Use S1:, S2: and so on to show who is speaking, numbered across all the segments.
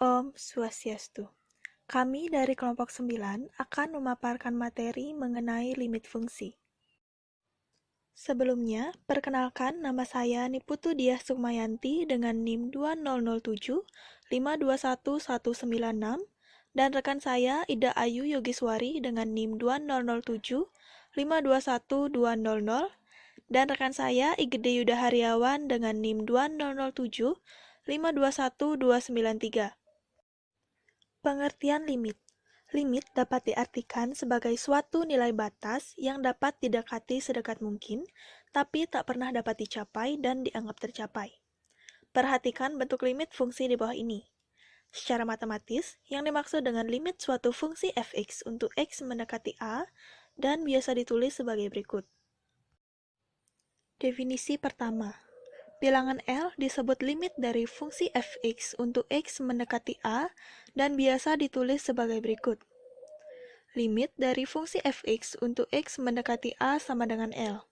S1: Om Swastiastu. Kami dari kelompok 9 akan memaparkan materi mengenai limit fungsi. Sebelumnya, perkenalkan nama saya Niputu Diah Sukmayanti dengan NIM 2007 521196 dan rekan saya Ida Ayu Yogiswari dengan NIM 2007 521200 dan rekan saya Igede Yuda Haryawan dengan NIM 2007 521293. Pengertian limit. Limit dapat diartikan sebagai suatu nilai batas yang dapat didekati sedekat mungkin, tapi tak pernah dapat dicapai dan dianggap tercapai. Perhatikan bentuk limit fungsi di bawah ini. Secara matematis, yang dimaksud dengan limit suatu fungsi fx untuk x mendekati a dan biasa ditulis sebagai berikut. Definisi pertama. Bilangan L disebut limit dari fungsi fx untuk x mendekati a dan biasa ditulis sebagai berikut. Limit dari fungsi fx untuk x mendekati a sama dengan L.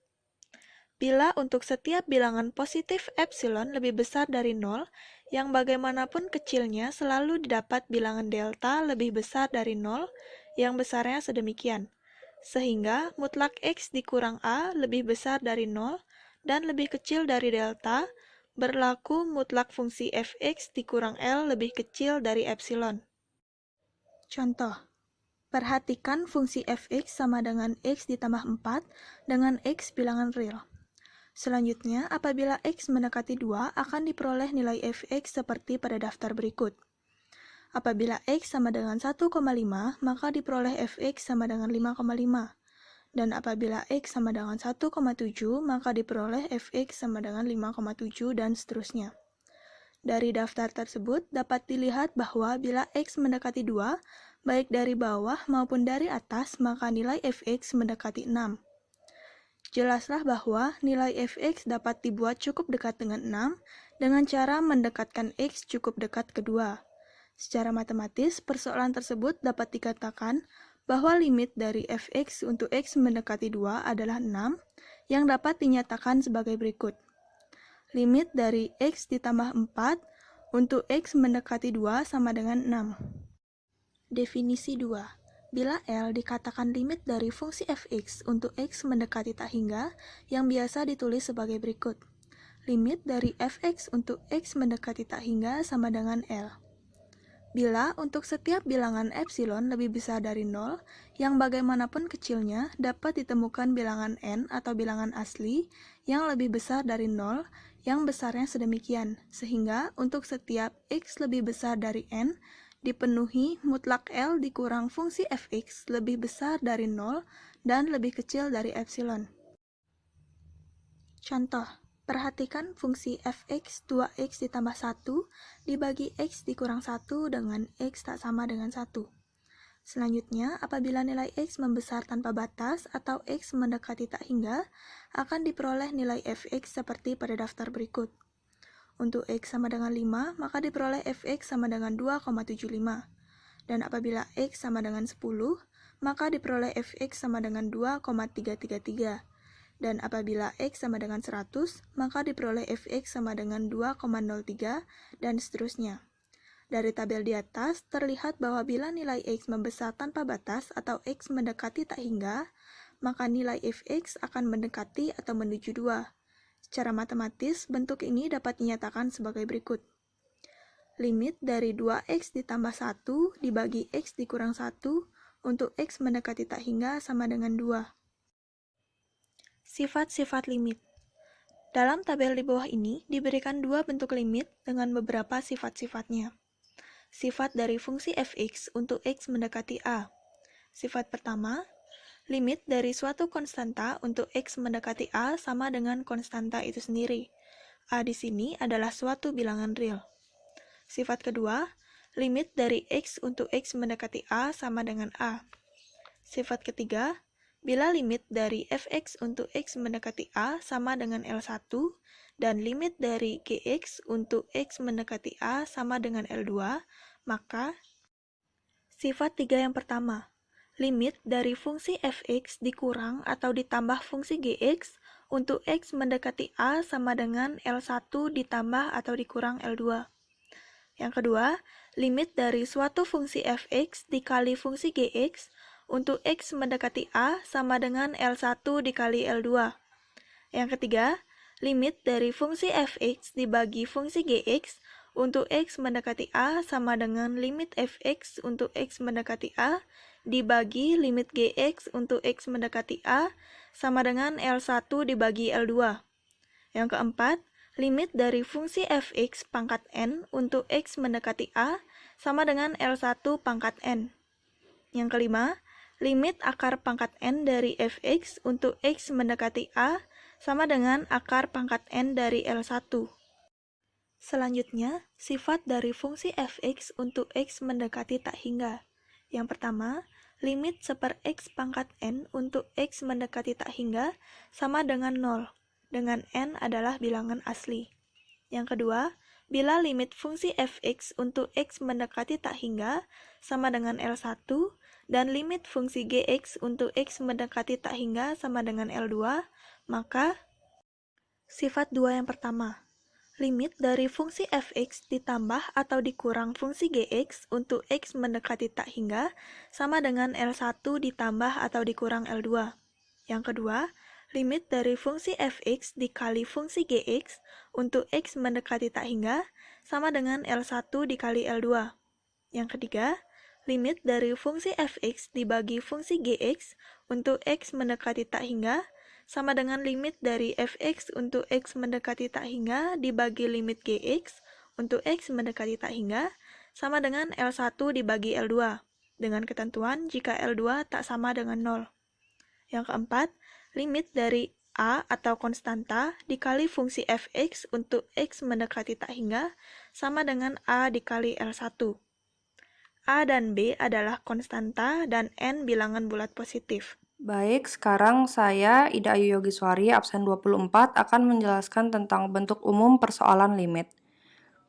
S1: Bila untuk setiap bilangan positif epsilon lebih besar dari 0, yang bagaimanapun kecilnya selalu didapat bilangan delta lebih besar dari 0, yang besarnya sedemikian. Sehingga mutlak x dikurang a lebih besar dari 0, dan lebih kecil dari delta, berlaku mutlak fungsi fx dikurang L lebih kecil dari epsilon. Contoh, perhatikan fungsi fx sama dengan x ditambah 4 dengan x bilangan real. Selanjutnya, apabila x mendekati 2, akan diperoleh nilai fx seperti pada daftar berikut. Apabila x sama dengan 1,5, maka diperoleh fx sama dengan 5,5. Dan apabila x sama dengan 1,7, maka diperoleh fx sama dengan 5,7 dan seterusnya. Dari daftar tersebut dapat dilihat bahwa bila x mendekati 2, baik dari bawah maupun dari atas, maka nilai fx mendekati 6. Jelaslah bahwa nilai fx dapat dibuat cukup dekat dengan 6 dengan cara mendekatkan x cukup dekat kedua. Secara matematis, persoalan tersebut dapat dikatakan bahwa limit dari fx untuk x mendekati 2 adalah 6, yang dapat dinyatakan sebagai berikut. Limit dari x ditambah 4 untuk x mendekati 2 sama dengan 6. Definisi 2. Bila L dikatakan limit dari fungsi fx untuk x mendekati tak hingga, yang biasa ditulis sebagai berikut. Limit dari fx untuk x mendekati tak hingga sama dengan L. Bila untuk setiap bilangan epsilon lebih besar dari 0, yang bagaimanapun kecilnya dapat ditemukan bilangan n atau bilangan asli yang lebih besar dari 0, yang besarnya sedemikian, sehingga untuk setiap x lebih besar dari n, dipenuhi mutlak L dikurang fungsi fx lebih besar dari 0 dan lebih kecil dari epsilon. Contoh. Perhatikan fungsi fx 2x ditambah 1 dibagi x dikurang 1 dengan x tak sama dengan 1. Selanjutnya, apabila nilai x membesar tanpa batas atau x mendekati tak hingga, akan diperoleh nilai fx seperti pada daftar berikut. Untuk x sama dengan 5, maka diperoleh fx sama dengan 2,75. Dan apabila x sama dengan 10, maka diperoleh fx sama dengan 2,333. Dan apabila x sama dengan 100, maka diperoleh fx sama dengan 2,03 dan seterusnya. Dari tabel di atas, terlihat bahwa bila nilai x membesar tanpa batas atau x mendekati tak hingga, maka nilai fx akan mendekati atau menuju 2. Secara matematis, bentuk ini dapat dinyatakan sebagai berikut. Limit dari 2x ditambah 1 dibagi x dikurang 1 untuk x mendekati tak hingga sama dengan 2. Sifat-sifat limit. Dalam tabel di bawah ini diberikan dua bentuk limit dengan beberapa sifat-sifatnya. Sifat dari fungsi fx untuk x mendekati a. Sifat pertama, limit dari suatu konstanta untuk x mendekati a sama dengan konstanta itu sendiri. A di sini adalah suatu bilangan real. Sifat kedua, limit dari x untuk x mendekati a sama dengan a. Sifat ketiga, bila limit dari fx untuk x mendekati a sama dengan L1 dan limit dari gx untuk x mendekati a sama dengan L2, maka sifat 3 yang pertama, limit dari fungsi fx dikurang atau ditambah fungsi gx untuk x mendekati a sama dengan L1 ditambah atau dikurang L2. Yang kedua, limit dari suatu fungsi fx dikali fungsi gx untuk x mendekati a sama dengan L1 dikali L2. Yang ketiga, limit dari fungsi fx dibagi fungsi gx untuk x mendekati a sama dengan limit fx untuk x mendekati a dibagi limit gx untuk x mendekati a sama dengan L1 dibagi L2. Yang keempat, limit dari fungsi fx pangkat n untuk x mendekati a sama dengan L1 pangkat n. Yang kelima, limit akar pangkat n dari fx untuk x mendekati a sama dengan akar pangkat n dari L1. Selanjutnya, sifat dari fungsi fx untuk x mendekati tak hingga. Yang pertama, limit seper x pangkat n untuk x mendekati tak hingga sama dengan 0, dengan n adalah bilangan asli. Yang kedua, bila limit fungsi fx untuk x mendekati tak hingga sama dengan L1 dan limit fungsi gx untuk x mendekati tak hingga sama dengan L2, maka sifat 2 yang pertama, limit dari fungsi fx ditambah atau dikurang fungsi gx untuk x mendekati tak hingga sama dengan L1 ditambah atau dikurang L2. Yang kedua, limit dari fungsi fx dikali fungsi gx untuk x mendekati tak hingga sama dengan L1 dikali L2. Yang ketiga, limit dari fungsi fx dibagi fungsi gx untuk x mendekati tak hingga sama dengan limit dari fx untuk x mendekati tak hingga dibagi limit gx untuk x mendekati tak hingga sama dengan L1 dibagi L2, dengan ketentuan jika L2 tak sama dengan 0. Yang keempat, limit dari a atau konstanta dikali fungsi fx untuk x mendekati tak hingga sama dengan a dikali L1. A dan B adalah konstanta dan n bilangan bulat positif.
S2: Baik, sekarang saya, Ida Ayu Yogiswari, absen 24, akan menjelaskan tentang bentuk umum persoalan limit.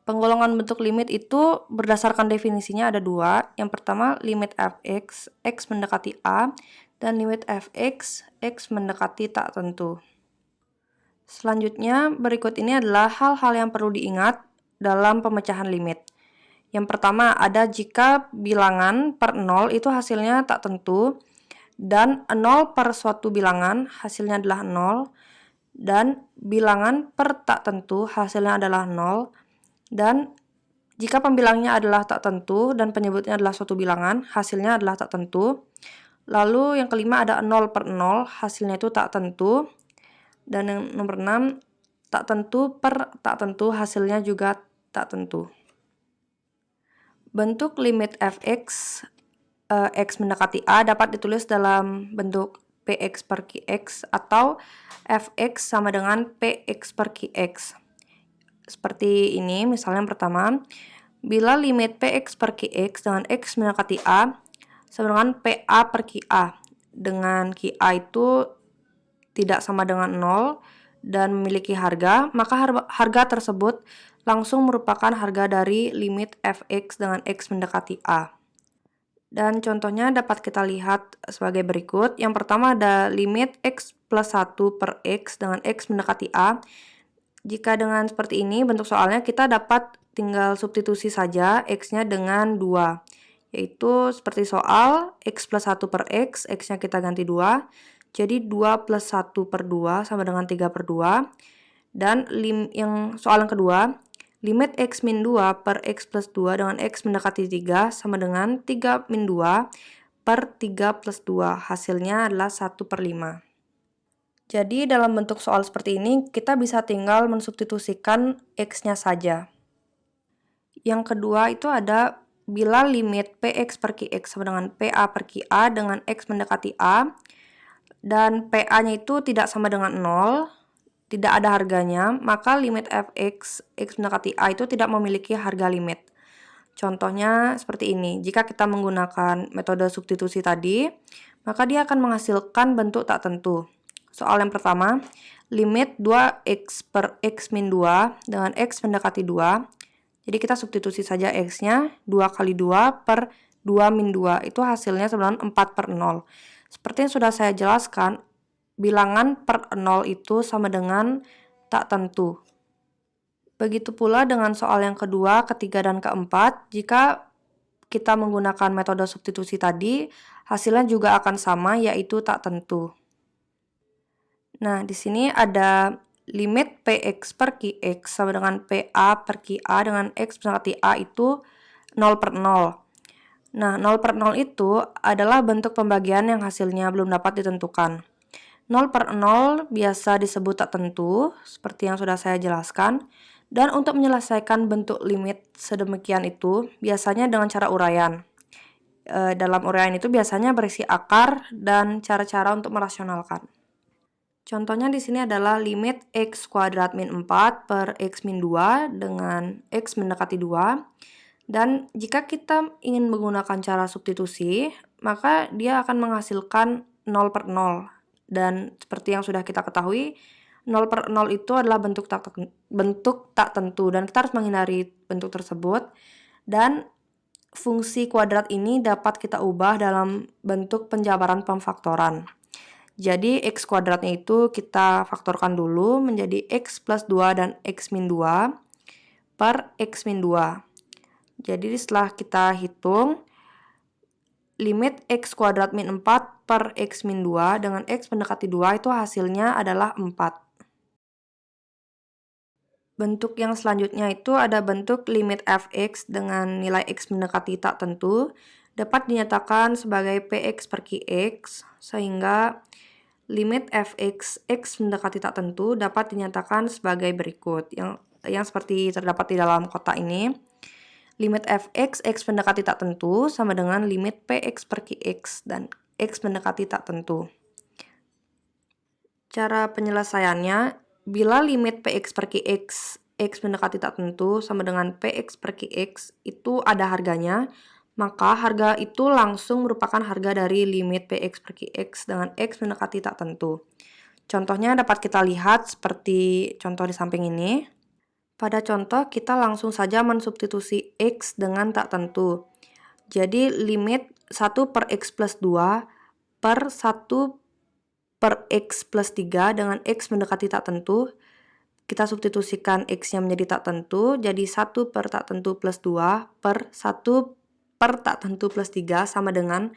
S2: Penggolongan bentuk limit itu berdasarkan definisinya ada dua. Yang pertama, limit fx, x mendekati a, dan limit fx, x mendekati tak tentu. Selanjutnya, berikut ini adalah hal-hal yang perlu diingat dalam pemecahan limit. Yang pertama, ada jika bilangan per 0 itu hasilnya tak tentu, dan 0 per suatu bilangan hasilnya adalah 0, dan bilangan per tak tentu hasilnya adalah 0, dan jika pembilangnya adalah tak tentu dan penyebutnya adalah suatu bilangan, hasilnya adalah tak tentu. Lalu yang kelima ada 0 per 0, hasilnya itu tak tentu. Dan yang nomor 6, tak tentu per tak tentu, hasilnya juga tak tentu. Bentuk limit fx x mendekati a dapat ditulis dalam bentuk px per qx atau fx sama dengan px per qx. Seperti ini, misalnya yang pertama, bila limit px per qx dengan x mendekati a sama dengan pa per qa, dengan qa itu tidak sama dengan 0 dan memiliki harga, maka harga tersebut langsung merupakan harga dari limit fx dengan x mendekati a. Dan contohnya dapat kita lihat sebagai berikut. Yang pertama ada limit x plus 1 per x dengan x mendekati a. Jika dengan seperti ini bentuk soalnya, kita dapat tinggal substitusi saja x-nya dengan 2. Yaitu seperti soal x plus 1 per x, x-nya kita ganti 2. Jadi 2 plus 1 per 2 sama dengan 3 per 2. Dan yang soal yang kedua, limit x min 2 per x plus 2 dengan x mendekati 3 sama dengan 3 min 2 per 3 plus 2. Hasilnya adalah 1 per 5. Jadi dalam bentuk soal seperti ini, kita bisa tinggal mensubstitusikan x-nya saja. Yang kedua itu ada bila limit px per qx sama dengan pa per qa dengan x mendekati a, dan pa-nya itu tidak sama dengan 0, tidak ada harganya, maka limit fx, x mendekati a itu tidak memiliki harga limit. Contohnya seperti ini, jika kita menggunakan metode substitusi tadi, maka dia akan menghasilkan bentuk tak tentu. Soal yang pertama, limit 2x per x min 2 dengan x mendekati 2. Jadi kita substitusi saja x-nya, 2 kali 2 per 2 min 2, itu hasilnya sama dengan 4 per 0. Seperti yang sudah saya jelaskan, bilangan per 0 itu sama dengan tak tentu. Begitu pula dengan soal yang kedua, ketiga, dan keempat. Jika kita menggunakan metode substitusi tadi, hasilnya juga akan sama, yaitu tak tentu. Nah, di sini ada limit Px per Qx sama dengan PA per QA dengan X mendekati A itu 0/0. Nah, 0/0 itu adalah bentuk pembagian yang hasilnya belum dapat ditentukan. 0/0 biasa disebut tak tentu, seperti yang sudah saya jelaskan. Dan untuk menyelesaikan bentuk limit sedemikian itu, biasanya dengan cara uraian. Dalam uraian itu biasanya berisi akar dan cara-cara untuk merasionalkan. Contohnya di sini adalah limit x kuadrat min 4 per x min 2 dengan x mendekati 2. Dan jika kita ingin menggunakan cara substitusi, maka dia akan menghasilkan 0/0. Dan seperti yang sudah kita ketahui, 0/0 itu adalah bentuk tak tentu dan kita harus menghindari bentuk tersebut. Dan fungsi kuadrat ini dapat kita ubah dalam bentuk penjabaran pemfaktoran. Jadi x kuadratnya itu kita faktorkan dulu menjadi x plus 2 dan x min 2 per x min 2. Jadi setelah kita hitung, limit x kuadrat min 4 per x min 2 dengan x mendekati 2 itu hasilnya adalah 4. Bentuk yang selanjutnya itu ada bentuk limit fx dengan nilai x mendekati tak tentu dapat dinyatakan sebagai px per qx, sehingga limit fx x mendekati tak tentu dapat dinyatakan sebagai berikut, yang seperti terdapat di dalam kotak ini. Limit fx x mendekati tak tentu sama dengan limit px per qx dan x mendekati tak tentu. Cara penyelesaiannya, bila limit px per qx x mendekati tak tentu sama dengan px per qx itu ada harganya, maka harga itu langsung merupakan harga dari limit px per qx dengan x mendekati tak tentu. Contohnya dapat kita lihat seperti contoh di samping ini. Pada contoh, kita langsung saja mensubstitusi x dengan tak tentu. Jadi, limit 1 per x plus 2 per 1 per x plus 3 dengan x mendekati tak tentu. Kita substitusikan x-nya menjadi tak tentu, jadi 1 per tak tentu plus 2 per 1 per tak tentu plus 3 sama dengan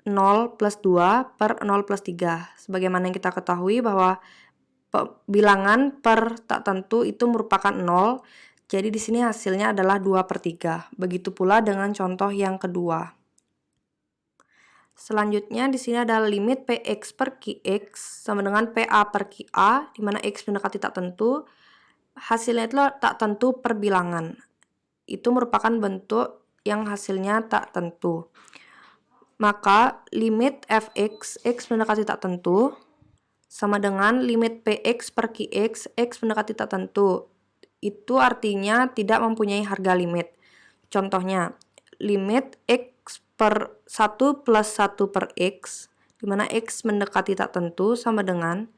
S2: 0 plus 2 per 0 plus 3. Sebagaimana yang kita ketahui bahwa bilangan per tak tentu itu merupakan 0, jadi di sini hasilnya adalah 2/3. Begitu pula dengan contoh yang kedua. Selanjutnya di sini ada limit px per qx sama dengan pa per qa, di mana x mendekati tak tentu. Hasilnya itu tak tentu per bilangan. Itu merupakan bentuk yang hasilnya tak tentu. Maka limit fx x mendekati tak tentu sama dengan limit px per qx x mendekati tak tentu. Itu artinya tidak mempunyai harga limit. Contohnya, limit x per 1 plus 1 per x, di mana x mendekati tak tentu sama dengan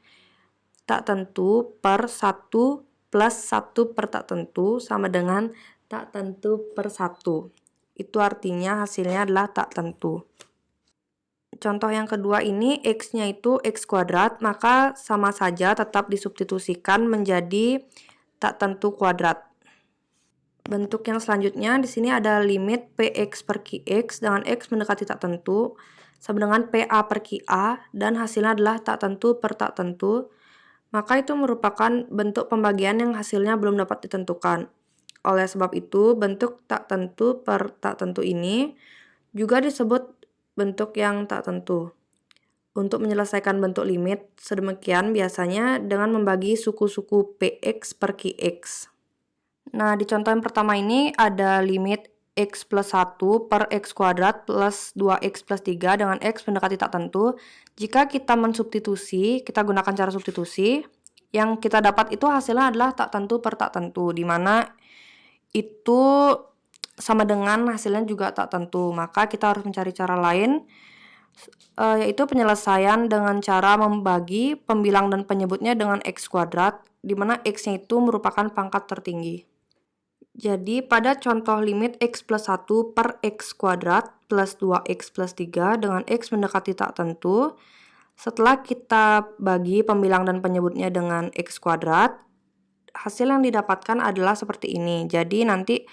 S2: tak tentu per 1 plus 1 per tak tentu sama dengan tak tentu per 1. Itu artinya hasilnya adalah tak tentu. Contoh yang kedua ini x-nya itu x kuadrat, maka sama saja tetap disubstitusikan menjadi tak tentu kuadrat. Bentuk yang selanjutnya di sini ada limit px per qx dengan x mendekati tak tentu sama dengan pa per qa dan hasilnya adalah tak tentu per tak tentu. Maka itu merupakan bentuk pembagian yang hasilnya belum dapat ditentukan. Oleh sebab itu, bentuk tak tentu per tak tentu ini juga disebut bentuk yang tak tentu. Untuk menyelesaikan bentuk limit sedemikian biasanya dengan membagi suku-suku px per qx. Nah, di contoh yang pertama ini ada limit x plus 1 per x kuadrat plus 2x plus 3 dengan x mendekati tak tentu. Jika kita mensubstitusi, kita gunakan cara substitusi, yang kita dapat itu hasilnya adalah tak tentu per tak tentu, di mana itu sama dengan hasilnya juga tak tentu. Maka kita harus mencari cara lain, yaitu penyelesaian dengan cara membagi pembilang dan penyebutnya dengan x kuadrat, di mana x-nya itu merupakan pangkat tertinggi. Jadi pada contoh limit x plus 1 per x kuadrat plus 2x plus 3 dengan x mendekati tak tentu, setelah kita bagi pembilang dan penyebutnya dengan x kuadrat, hasil yang didapatkan adalah seperti ini. Jadi nanti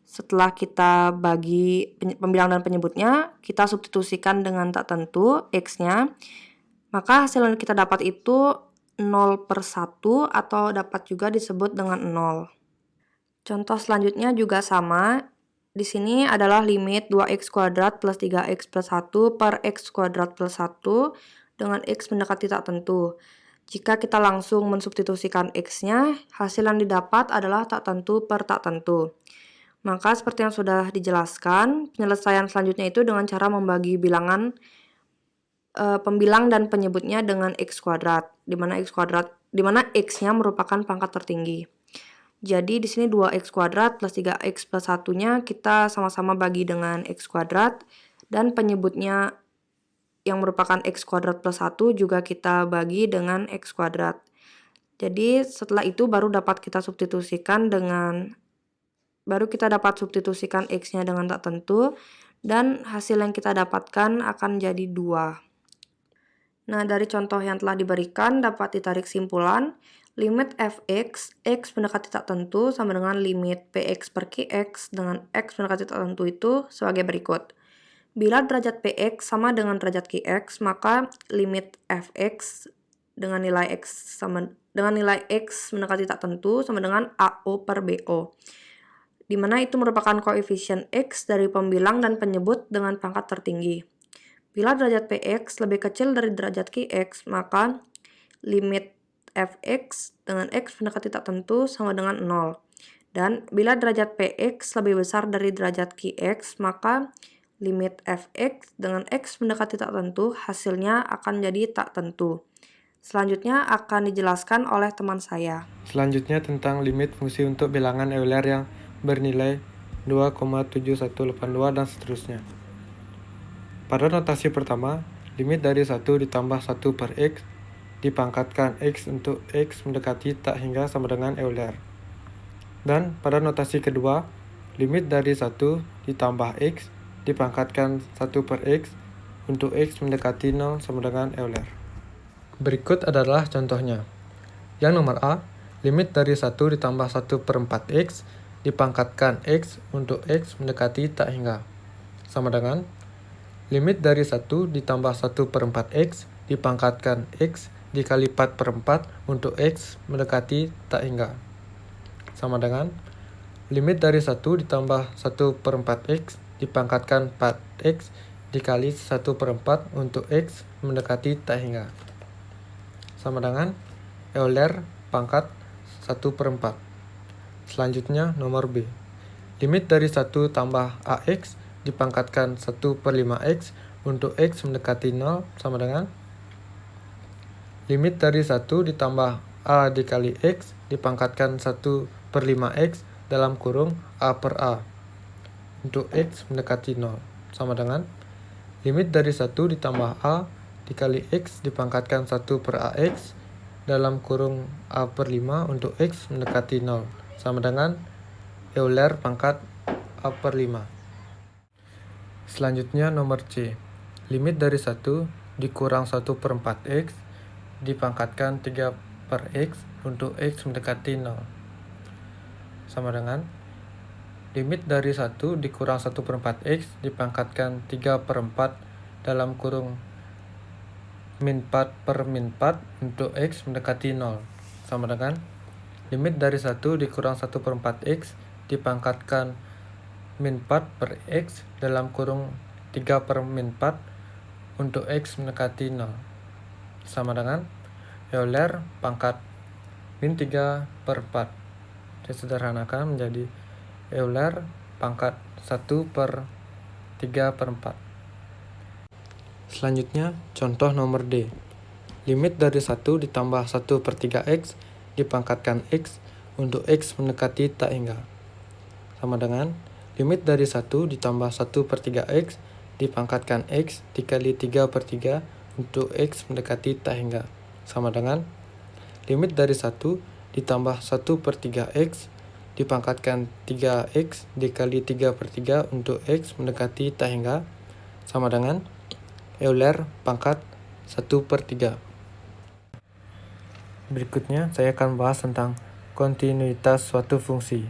S2: setelah kita bagi pembilang dan penyebutnya, kita substitusikan dengan tak tentu X-nya, maka hasil yang kita dapat itu 0/1 atau dapat juga disebut dengan 0. Contoh selanjutnya juga sama. Di sini adalah limit 2x kuadrat plus 3x plus 1 per x kuadrat plus 1 dengan x mendekati tak tentu. Jika kita langsung mensubstitusikan x-nya, hasil yang didapat adalah tak tentu per tak tentu. Maka seperti yang sudah dijelaskan, penyelesaian selanjutnya itu dengan cara membagi bilangan pembilang dan penyebutnya dengan x kuadrat, di mana x-nya merupakan pangkat tertinggi. Jadi di sini 2x kuadrat plus 3x plus 1-nya kita sama-sama bagi dengan x kuadrat, dan penyebutnya yang merupakan x kuadrat plus 1 juga kita bagi dengan x kuadrat. Jadi setelah itu baru kita dapat substitusikan x-nya dengan tak tentu, dan hasil yang kita dapatkan akan jadi 2. Nah, dari contoh yang telah diberikan dapat ditarik simpulan, limit fx, x mendekati tak tentu sama dengan limit px per qx dengan x mendekati tak tentu itu sebagai berikut. Bila derajat px sama dengan derajat qx, maka limit fx dengan nilai x mendekati tak tentu sama dengan AO per BO, di mana itu merupakan koefisien x dari pembilang dan penyebut dengan pangkat tertinggi. Bila derajat px lebih kecil dari derajat qx, maka limit fx dengan x mendekati tak tentu sama dengan 0. Dan bila derajat px lebih besar dari derajat qx, maka limit fx dengan x mendekati tak tentu hasilnya akan jadi tak tentu. Selanjutnya akan dijelaskan oleh teman saya.
S3: Selanjutnya tentang limit fungsi untuk bilangan Euler yang bernilai 2,7182 dan seterusnya. Pada notasi pertama, limit dari 1 ditambah 1 per x dipangkatkan x untuk x mendekati tak hingga sama dengan Euler. Dan pada notasi kedua, limit dari 1 ditambah x dipangkatkan 1 per x untuk x mendekati 0 sama dengan Euler. Berikut adalah contohnya. Yang nomor A, limit dari 1 ditambah 1 per 4x dipangkatkan x untuk x mendekati tak hingga sama dengan limit dari 1 ditambah 1 per 4x dipangkatkan x dikali 4 per 4 untuk x mendekati tak hingga sama dengan limit dari 1 ditambah 1 per 4x dipangkatkan 4x dikali 1 per 4 untuk x mendekati tak hingga sama dengan Euler pangkat 1 per 4. Selanjutnya nomor B. Limit dari 1 tambah AX dipangkatkan 1 per 5x untuk x mendekati 0 sama dengan limit dari 1 ditambah A dikali x dipangkatkan 1 per 5x dalam kurung A per A untuk x mendekati 0 sama dengan limit dari 1 ditambah A dikali x dipangkatkan 1 per AX dalam kurung A per 5 untuk x mendekati 0 sama dengan Euler pangkat A per 5. Selanjutnya nomor C. Limit dari 1 dikurang 1 per 4x dipangkatkan 3 per x untuk x mendekati 0 sama dengan limit dari 1 dikurang 1 per 4x dipangkatkan 3 per 4 dalam kurung min 4 per min 4 untuk x mendekati 0 sama dengan limit dari 1 dikurang 1 per 4x dipangkatkan min 4 per x dalam kurung 3 per min 4 untuk x mendekati 0 sama dengan Euler pangkat min 3 per 4. Disederhanakan menjadi Euler pangkat 1 per 3 per 4. Selanjutnya contoh nomor D. Limit dari 1 ditambah 1 per 3x dipangkatkan x untuk x mendekati tak hingga sama dengan limit dari 1 ditambah 1 per 3x dipangkatkan x dikali 3 per 3 untuk x mendekati tak hingga sama dengan limit dari 1 ditambah 1 per 3x dipangkatkan 3x dikali 3 per 3 untuk x mendekati tak hingga sama dengan Euler pangkat 1 per 3. Berikutnya saya akan bahas tentang kontinuitas suatu fungsi.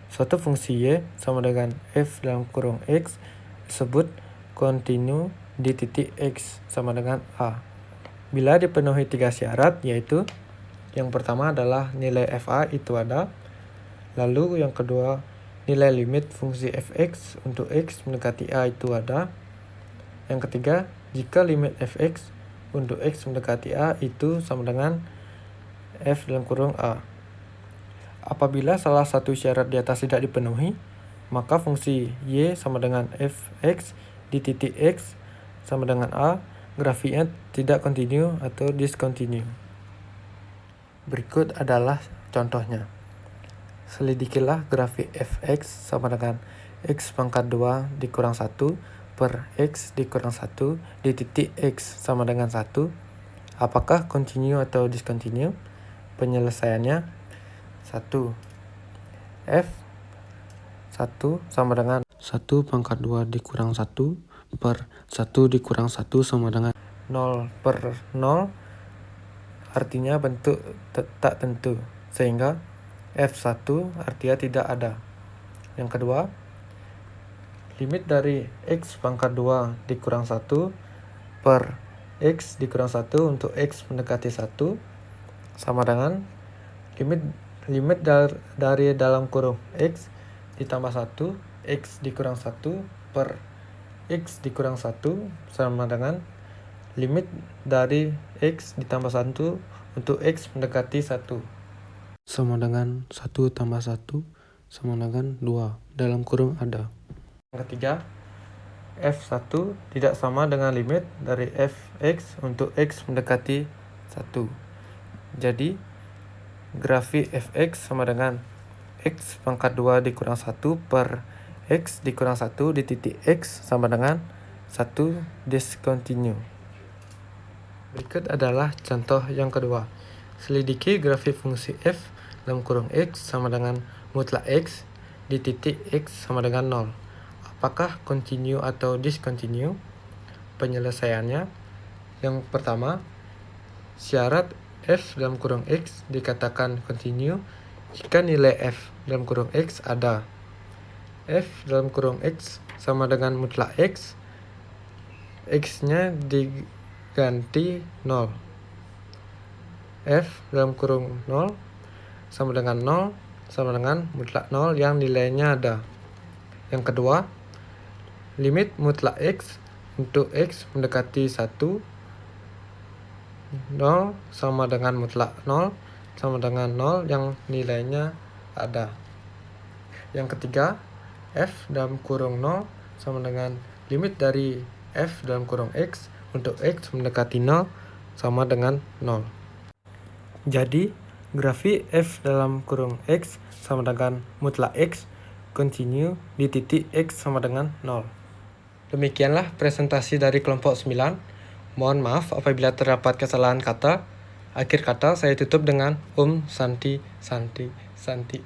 S3: Suatu fungsi y sama dengan f dalam kurung x disebut kontinu di titik x sama dengan a. Bila dipenuhi 3 syarat, yaitu yang pertama adalah nilai fa itu ada, lalu yang kedua nilai limit fungsi fx untuk x mendekati a itu ada, yang ketiga jika limit fx untuk x mendekati a itu sama dengan f dalam kurung a. Apabila salah satu syarat di atas tidak dipenuhi, maka fungsi y sama dengan fx di titik x sama dengan a, grafiknya tidak kontinu atau discontinue. Berikut adalah contohnya. Selidikilah grafik fx sama dengan x pangkat 2 dikurang 1 per x dikurang 1 di titik x sama dengan 1. Apakah continue atau discontinue? Penyelesaiannya 1. F 1 sama dengan 1 pangkat 2 dikurang 1 per 1 dikurang 1 sama dengan 0 per 0, artinya bentuk tak tentu, sehingga F1 artinya tidak ada. Yang kedua, limit dari x pangkat 2 dikurang 1 per x dikurang 1 untuk x mendekati 1 sama dengan limit dari dalam kurung x ditambah 1 x dikurang 1 per x dikurang 1 sama dengan limit dari x ditambah 1 untuk x mendekati 1 sama dengan 1 tambah 1 sama dengan 2 dalam kurung ada. Yang ketiga, f1 tidak sama dengan limit dari fx untuk x mendekati 1. Jadi, grafik fx sama dengan x pangkat 2 dikurang 1 per x dikurang 1 di titik x sama dengan 1 discontinue. Berikut adalah contoh yang kedua. Selidiki grafik fungsi f dalam kurung x sama dengan mutlak x di titik x sama dengan 0. Apakah continue atau discontinue? Penyelesaiannya, yang pertama, syarat f dalam kurung x dikatakan continue jika nilai f dalam kurung x ada. F dalam kurung x sama dengan mutlak x, x-nya diganti 0. F dalam kurung 0 sama dengan 0 sama dengan mutlak 0 yang nilainya ada. Yang kedua, limit mutlak x untuk x mendekati 1, 0 sama dengan mutlak 0 sama dengan 0 yang nilainya ada. Yang ketiga, f dalam kurung 0 sama dengan limit dari f dalam kurung x untuk x mendekati 0 sama dengan 0. Jadi, grafik f dalam kurung x sama dengan mutlak x continue di titik x sama dengan 0. Demikianlah presentasi dari kelompok 9. Mohon maaf apabila terdapat kesalahan kata. Akhir kata saya tutup dengan Santi, Santi, Santi,